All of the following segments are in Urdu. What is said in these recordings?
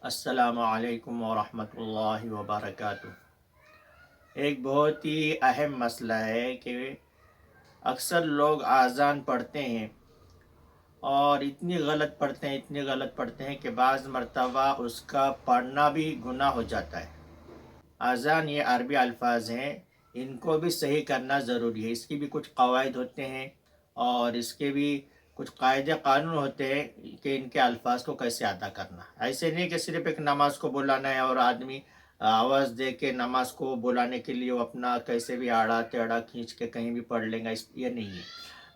السلام علیکم ورحمۃ اللہ وبرکاتہ۔ ایک بہت ہی اہم مسئلہ ہے کہ اکثر لوگ اذان پڑھتے ہیں اور اتنی غلط پڑھتے ہیں کہ بعض مرتبہ اس کا پڑھنا بھی گناہ ہو جاتا ہے۔ اذان یہ عربی الفاظ ہیں، ان کو بھی صحیح کرنا ضروری ہے۔ اس کی بھی کچھ قواعد ہوتے ہیں اور اس کے بھی کچھ قاعدے قانون ہوتے ہیں کہ ان کے الفاظ کو کیسے ادا کرنا۔ ایسے نہیں کہ صرف ایک نماز کو بلانا ہے اور آدمی آواز دے کے نماز کو بلانے کے لیے وہ اپنا کیسے بھی آڑا ٹیڑھا کھینچ کے کہیں بھی پڑھ لیں گا، یہ نہیں ہے،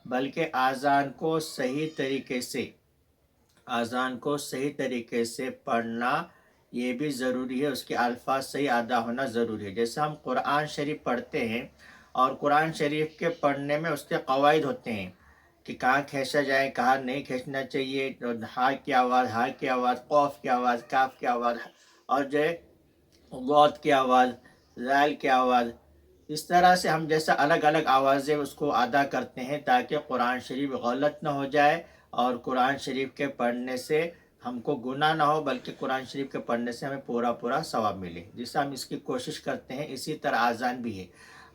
بلکہ اذان کو صحیح طریقے سے پڑھنا یہ بھی ضروری ہے، اس کے الفاظ صحیح ادا ہونا ضروری ہے۔ جیسے ہم قرآن شریف پڑھتے ہیں اور قرآن شریف کے پڑھنے میں اس کے قواعد ہوتے ہیں کہ کہاں کھینچا جائے، کہاں نہیں کھینچنا چاہیے، ہا کی آواز، قوف کی آواز، کاف کی آواز، اور جو ہے غوت کی آواز، زال کی آواز، اس طرح سے ہم جیسا الگ الگ آوازیں اس کو ادا کرتے ہیں تاکہ قرآن شریف غلط نہ ہو جائے اور قرآن شریف کے پڑھنے سے ہم کو گناہ نہ ہو، بلکہ قرآن شریف کے پڑھنے سے ہمیں پورا ثواب ملے، جس سے ہم اس کی کوشش کرتے ہیں۔ اسی طرح اذان بھی ہے۔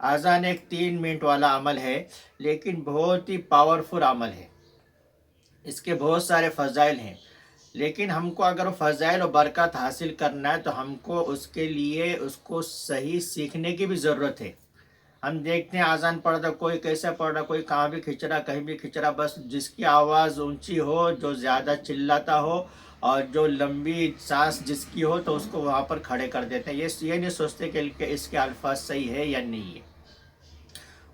اذان ایک 3 منٹ والا عمل ہے، لیکن بہت ہی پاورفل عمل ہے۔ اس کے بہت سارے فضائل ہیں، لیکن ہم کو اگر فضائل و برکات حاصل کرنا ہے تو ہم کو اس کے لیے اس کو صحیح سیکھنے کی بھی ضرورت ہے۔ ہم دیکھتے ہیں اذان پڑھ رہا، کوئی کیسے پڑھ رہا، کوئی کہاں بھی کھچ رہا، کہیں بھی کھچ رہا، بس جس کی آواز اونچی ہو، جو زیادہ چلاتا ہو اور جو لمبی سانس جس کی ہو تو اس کو وہاں پر کھڑے کر دیتے ہیں۔ یہ نہیں سوچتے کہ اس کے الفاظ صحیح ہے یا نہیں ہے،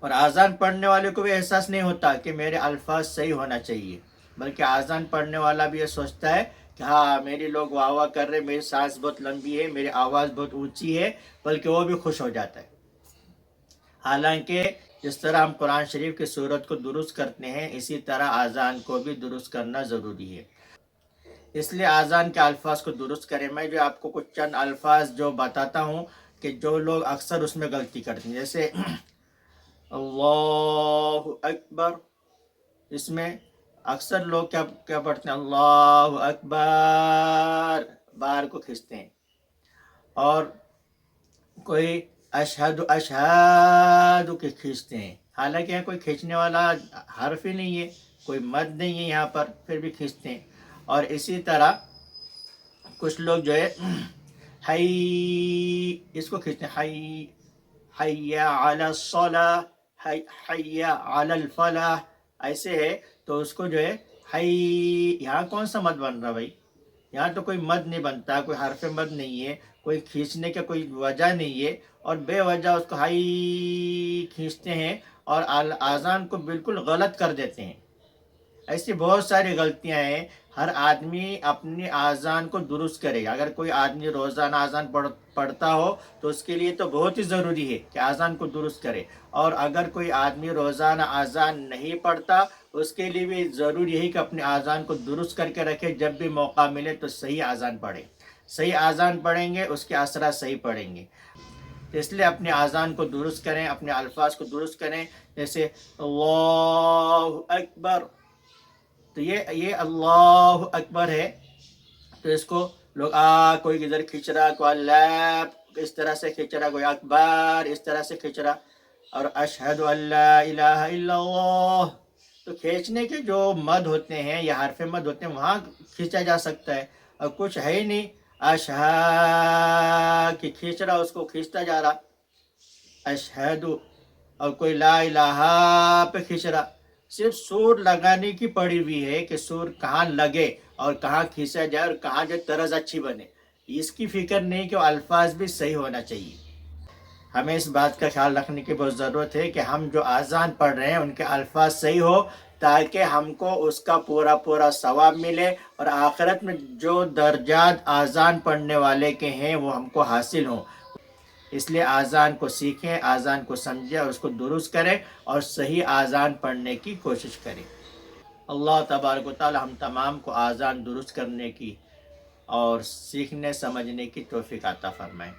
اور اذان پڑھنے والے کو بھی احساس نہیں ہوتا کہ میرے الفاظ صحیح ہونا چاہیے، بلکہ اذان پڑھنے والا بھی یہ سوچتا ہے کہ ہاں میری لوگ واہ واہ کر رہے، میری سانس بہت لمبی ہے، میری آواز بہت اونچی ہے، بلکہ وہ بھی خوش ہو جاتا ہے۔ حالانکہ جس طرح ہم قرآن شریف کی صورت کو درست کرتے ہیں، اسی طرح اذان کو بھی درست کرنا ضروری ہے۔ اس لیے اذان کے الفاظ کو درست کریں۔ میں جو آپ کو کچھ چند الفاظ جو بتاتا ہوں کہ جو لوگ اکثر اس میں غلطی کرتے ہیں، جیسے اللہ اکبر، اس میں اکثر لوگ کیا پڑھتے ہیں، اللہ اکبر، بار کو کھینچتے ہیں، اور کوئی اشہد کے کھینچتے ہیں، حالانکہ یہاں کوئی کھینچنے والا حرف ہی نہیں ہے، کوئی مد نہیں ہے یہاں پر، پھر بھی کھینچتے ہیں۔ اور اسی طرح کچھ لوگ جو ہے حی، اس کو کھینچتے ہیں، حی علی الصلاۃ، حی علی الفلاح، ایسے ہے تو اس کو جو ہے حی، یہاں کون سا مد بن رہا بھائی؟ یہاں تو کوئی مد نہیں بنتا، کوئی حرف مد نہیں ہے، کوئی کھینچنے کا کوئی وجہ نہیں ہے، اور بے وجہ اس کو ہائی کھینچتے ہیں اور اذان کو بالکل غلط کر دیتے ہیں۔ ایسی بہت ساری غلطیاں ہیں۔ ہر آدمی اپنی اذان کو درست کرے گا۔ اگر کوئی آدمی روزانہ اذان پڑھتا ہو تو اس کے لیے تو بہت ہی ضروری ہے کہ اذان کو درست کرے، اور اگر کوئی آدمی روزانہ اذان نہیں پڑھتا اس کے لیے بھی ضروری ہے کہ اپنے اذان کو درست کر کے رکھے، جب بھی موقع ملے تو صحیح اذان پڑھے۔ صحیح اذان پڑھیں گے اس کے اثرات صحیح پڑھیں گے، اس لیے اپنے اذان کو درست کریں، اپنے الفاظ کو درست کریں۔ جیسے اللہ اکبر، تو یہ اللہ اکبر ہے، تو اس کو لوگ کوئی ادھر کھینچ رہا، کوئی اللہ اس طرح سے کھینچ رہا، کوئی اکبر اس طرح سے کھینچ رہا، اور اشہد ان لا الہ الا اللہ، تو کھینچنے کے جو مد ہوتے ہیں یا حرف مد ہوتے ہیں وہاں کھینچا جا سکتا ہے، اور کچھ ہے ہی نہیں، اشہد کہ کھینچ رہا، اس کو کھینچتا جا رہا، اشہد، اور کوئی لا الہ پہ کھینچ رہا۔ صرف سور لگانے کی پڑی ہوئی ہے کہ سور کہاں لگے اور کہاں کھینچا جائے اور کہاں جو طرز اچھی بنے، اس کی فکر نہیں کہ وہ الفاظ بھی صحیح ہونا چاہیے۔ ہمیں اس بات کا خیال رکھنے کی بہت ضرورت ہے کہ ہم جو اذان پڑھ رہے ہیں ان کے الفاظ صحیح ہو، تاکہ ہم کو اس کا پورا ثواب ملے، اور آخرت میں جو درجات اذان پڑھنے والے کے ہیں وہ ہم کو حاصل ہوں۔ اس لیے اذان کو سیکھیں، اذان کو سمجھیں اور اس کو درست کریں، اور صحیح اذان پڑھنے کی کوشش کریں۔ اللہ تبارک و تعالی ہم تمام کو اذان درست کرنے کی اور سیکھنے سمجھنے کی توفیق عطا فرمائیں۔